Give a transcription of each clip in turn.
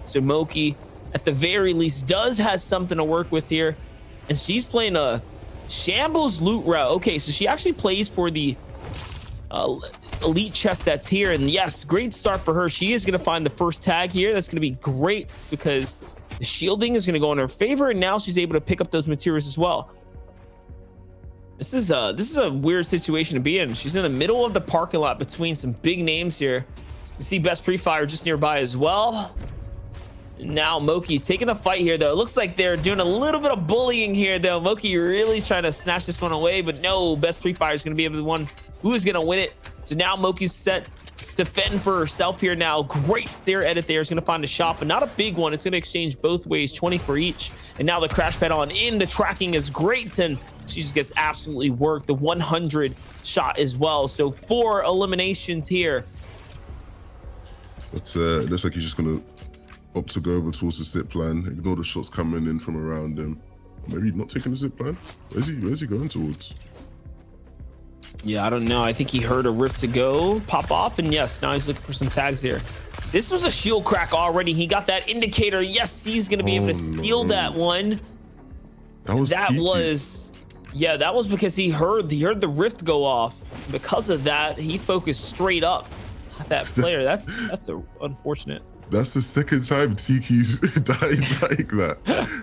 So Moki, at the very least, has something to work with here. And she's playing a shambles loot route. Okay, so she actually plays for the elite chest that's here. And yes, great start for her. She is going to find the first tag here. That's going to be great because the shielding is going to go in her favor. And now she's able to pick up those materials as well. This is a weird situation to be in. She's in the middle of the parking lot between some big names here. You see Best Pre-Fire just nearby as well. Now Moki taking the fight here, though. It looks like they're doing a little bit of bullying here, though. Moki really trying to snatch this one away, but no, Best Pre-Fire is going to be the one who is going to win it. So now Moki's set to fend for herself here now. Great stair edit there. Is going to find a shot, but not a big one. It's going to exchange both ways, 20 for each. And now the crash pad on in. The tracking is great, and she just gets absolutely worked. The 100 shot as well. So 4 eliminations here. But looks like he's just going to opt to go over towards the zip line, ignore the shots coming in from around him. Maybe not taking the zip line. Where's he going towards? Yeah, I don't know. I think he heard a rift to go pop off, and yes, now he's looking for some tags here. This was a shield crack already. He got that indicator. Yes, he's going to be able to steal that one. That was because he heard the rift go off. Because of that, he focused straight up at that player. That's unfortunate. That's the second time Tiki's died like that.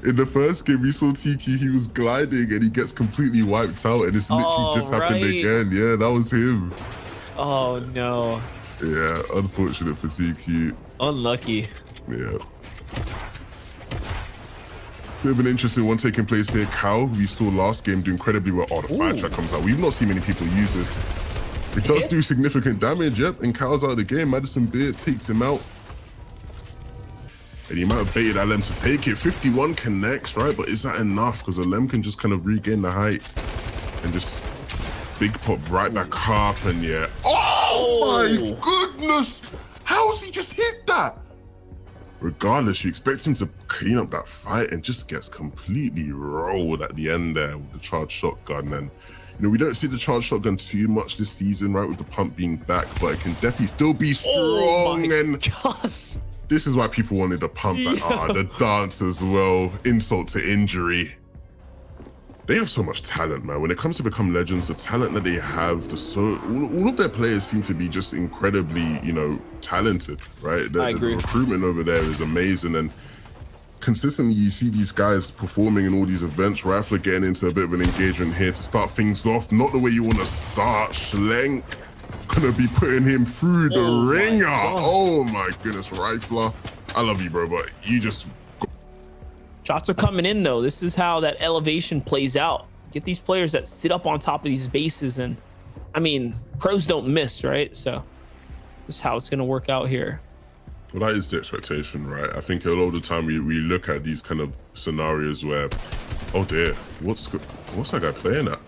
In the first game, we saw Tiki, he was gliding and he gets completely wiped out, and it's literally just happened again. Yeah, that was him. Oh, no. Yeah, unfortunate for Tiki. Unlucky. Yeah. Bit of an interesting one taking place here. Cal, we saw last game do incredibly well. Oh, the fire track comes out. We've not seen many people use this. It does do significant damage, yep, and Cal's out of the game. Madison Beard takes him out. And he might have baited Alem to take it. 51 connects, right? But is that enough? Because Alem can just kind of regain the height and just big pop right back up. And yeah. Oh my goodness! How has he just hit that? Regardless, you expect him to clean up that fight and just gets completely rolled at the end there with the charged shotgun. And you know, we don't see the charged shotgun too much this season, right? With the pump being back, but it can definitely still be strong. Oh my and gosh. This is why people wanted the pump back. The dance as well. Insult to injury. They have so much talent, man. When it comes to become legends, the talent that they have, all of their players seem to be just incredibly, you know, talented, right? I agree. The recruitment over there is amazing, and consistently you see these guys performing in all these events. Raffler getting into a bit of an engagement here to start things off. Not the way you want to start. Schlenk gonna be putting him through the ringer. Oh my goodness, Rifler. I love you, bro, but you just... Shots are coming in, though. This is how that elevation plays out. Get these players that sit up on top of these bases, and I mean, pros don't miss, right? So this is how it's gonna work out here. Well, that is the expectation, right? I think a lot of the time we look at these kind of scenarios where, oh dear, what's that guy playing at?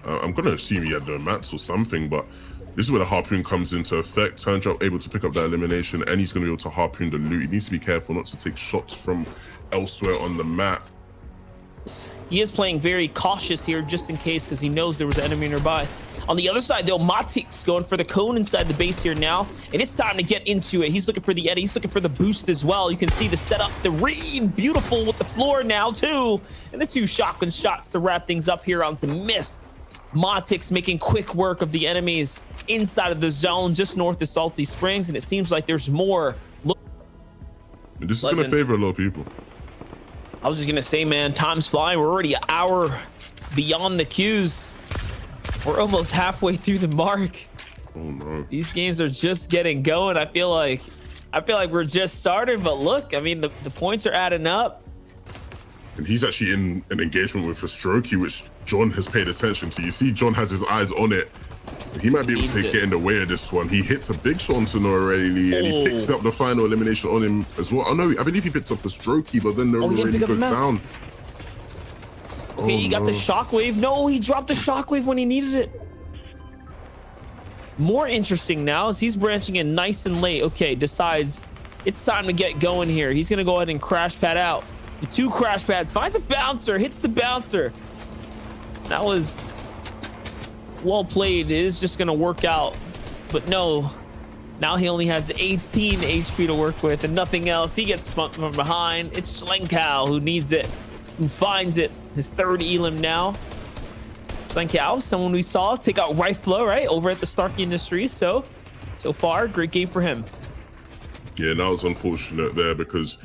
I'm gonna assume he had no mats or something, but this is where the harpoon comes into effect. Turndrop able to pick up that elimination, and he's going to be able to harpoon the loot. He needs to be careful not to take shots from elsewhere on the map. He is playing very cautious here, just in case, because he knows there was an enemy nearby. On the other side, though, Matik's going for the cone inside the base here now, and it's time to get into it. He's looking for the eddy. He's looking for the boost as well. You can see the setup, the read, beautiful with the floor now, too. And the 2 shotgun shots to wrap things up here onto Mist. Matik's making quick work of the enemies inside of the zone just north of Salty Springs, and it seems like there's more. This is going to favor a lot of people. I was just going to say, man, time's flying. We're already an hour beyond the queues. We're almost halfway through the mark. Oh no. These games are just getting going. I feel like we're just started, but look, I mean, the points are adding up. And he's actually in an engagement with a Strokey, which John has paid attention to. You see John has his eyes on it. He might be able to get in the way of this one. He hits a big shot on Sonora already, and he picks up the final elimination on him as well. Oh no, I believe he picks up the Strokey, but then the already goes down. Okay, he got the shockwave. No, he dropped the shockwave when he needed it. More interesting now as he's branching in nice and late. Okay, decides it's time to get going here. He's gonna go ahead and crash pad out. The 2 crash pads, finds a bouncer, hits the bouncer. That was well played. It is just gonna work out, but no, Now he only has 18 HP to work with and nothing else. He gets spunked from behind. It's Schlenkow who needs it, who finds it. His third elim now. Schlenkow, someone we saw take out Rifla, right, over at the Starkey Industries. So far, great game for him. Yeah, that was unfortunate there because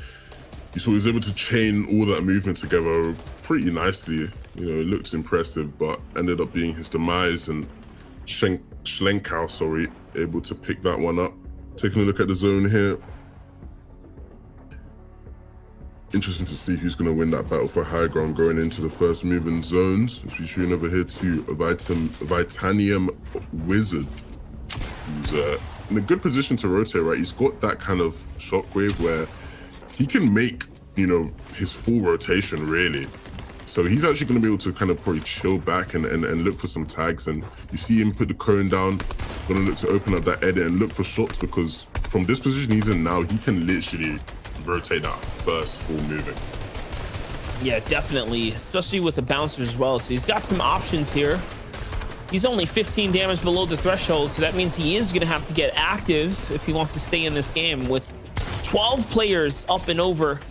you saw he was able to chain all that movement together pretty nicely. You know, it looked impressive, but ended up being his demise. And Schlenkow, sorry, able to pick that one up. Taking a look at the zone here. Interesting to see who's going to win that battle for high ground going into the first moving zones. As we tune over here to Vitanium Wizard, who's in a good position to rotate, right? He's got that kind of shockwave where he can make, you know, his full rotation, really. So he's actually going to be able to kind of probably chill back and look for some tags. And you see him put the cone down, going to look to open up that edit and look for shots, because from this position he's in now, he can literally rotate that first full moving. Yeah, definitely, especially with the bouncers as well. So he's got some options here. He's only 15 damage below the threshold, so that means he is going to have to get active if he wants to stay in this game. With 12 players up and over,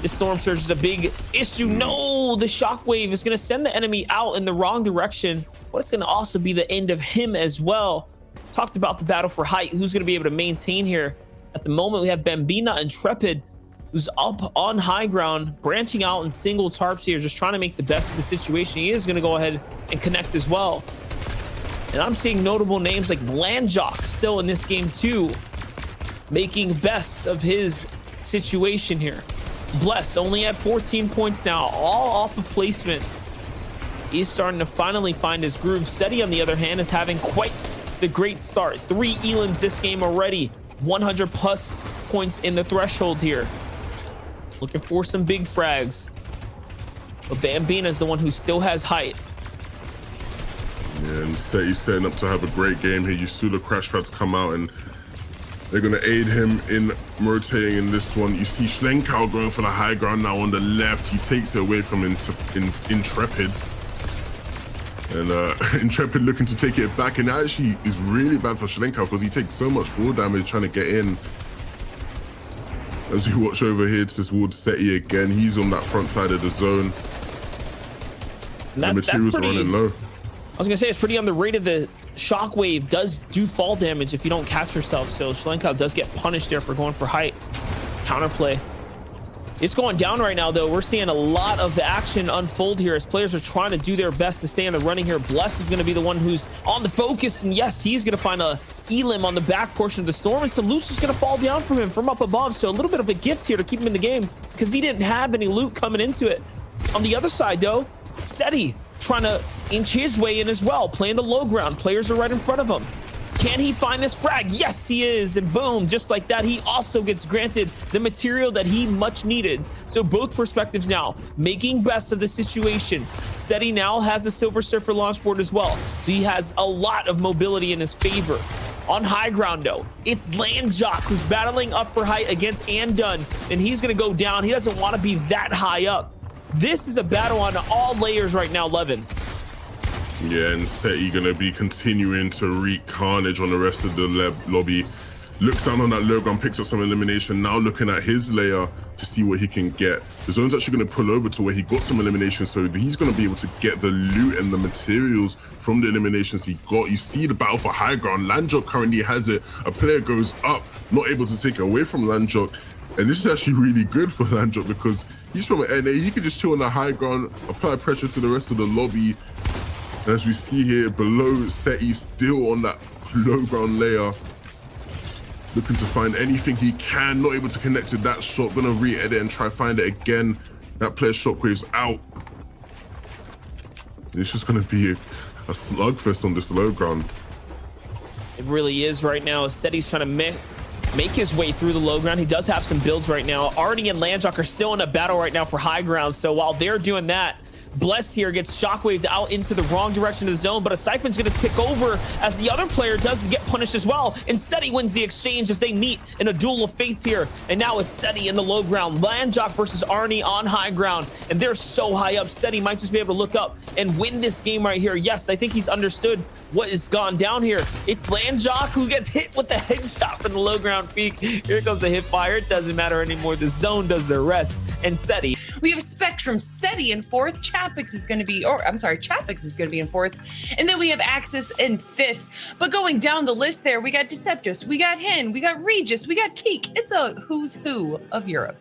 the Storm Surge is a big issue. No, the Shockwave is going to send the enemy out in the wrong direction, but it's going to also be the end of him as well. Talked about the battle for height. Who's going to be able to maintain here? At the moment, we have Bambina Intrepid, who's up on high ground, branching out in single tarps here, just trying to make the best of the situation. He is going to go ahead and connect as well. And I'm seeing notable names like Landjock still in this game too, making best of his situation here. Bless only at 14 points now, all off of placement. He's starting to finally find his groove. Seti, on the other hand, is having quite the great start. 3 elims this game already, 100 plus points in the threshold here. Looking for some big frags, but Bambina is the one who still has height. Yeah, and Seti's setting up to have a great game here. You saw the crash pads come out, and they're going to aid him in rotating in this one. You see Schlenkow going for the high ground now on the left. He takes it away from Intrepid. And Intrepid looking to take it back. And that actually is really bad for Schlenkow because he takes so much fall damage trying to get in. As you watch over here towards Seti again, he's on that front side of the zone. The materials are running low. I was gonna say it's pretty underrated. The Shockwave does do fall damage if you don't catch yourself, so Schlenkow does get punished there for going for height. Counterplay. It's going down right now though. We're seeing a lot of action unfold here as players are trying to do their best to stay in the running here. Bless is going to be the one who's on the focus, and yes, he's going to find a elim on the back portion of the storm, and Salute is going to fall down from him from up above. So a little bit of a gift here to keep him in the game because he didn't have any loot coming into it. On the other side though, Seti trying to inch his way in as well, playing the low ground. Players are right in front of him. Can he find this frag? Yes, he is. And boom, just like that, he also gets granted the material that he much needed. So both perspectives now making best of the situation. Seti now has the Silver Surfer launch board as well, so he has a lot of mobility in his favor. On high ground though, it's Landjock who's battling up for height against Andun, and he's going to go down. He doesn't want to be that high up. This is a battle on all layers right now, Levin. Yeah, and Seti gonna be continuing to wreak carnage on the rest of the lobby. Looks down on that low ground, picks up some elimination. Now looking at his layer to see what he can get. The zone's actually gonna pull over to where he got some elimination, so he's gonna be able to get the loot and the materials from the eliminations he got. You see the battle for high ground. Landjock currently has it. A player goes up, not able to take it away from Landjock. And this is actually really good for Landjock because he's from an NA. He can just chill on the high ground, apply pressure to the rest of the lobby. And as we see here below, Seti still on that low ground layer, looking to find anything he can, not able to connect to that shot, gonna re-edit and try find it again. That player's shockwave's out. And it's just gonna be a slugfest on this low ground. It really is right now. Seti's trying to make his way through the low ground. He does have some builds right now. Artie and Landjock are still in a battle right now for high ground. So while they're doing that, Blessed here gets shockwaved out into the wrong direction of the zone, but a Siphon's going to tick over as the other player does get punished as well. Instead, he wins the exchange as they meet in a duel of fates here. And now it's Seti in the low ground. Landjock versus Arnie on high ground. And they're so high up. Seti might just be able to look up and win this game right here. Yes, I think he's understood what has gone down here. It's Landjock who gets hit with the headshot from the low ground peak. Here comes the hip fire. It doesn't matter anymore. The zone does the rest. And Seti. We have Spectrum, Seti in fourth. Chapix is going to be, Chapix is going to be in fourth. And then we have Axis in fifth. But going down the list there, we got Deceptus, we got Hin, we got Regis, we got Teak. It's a who's who of Europe.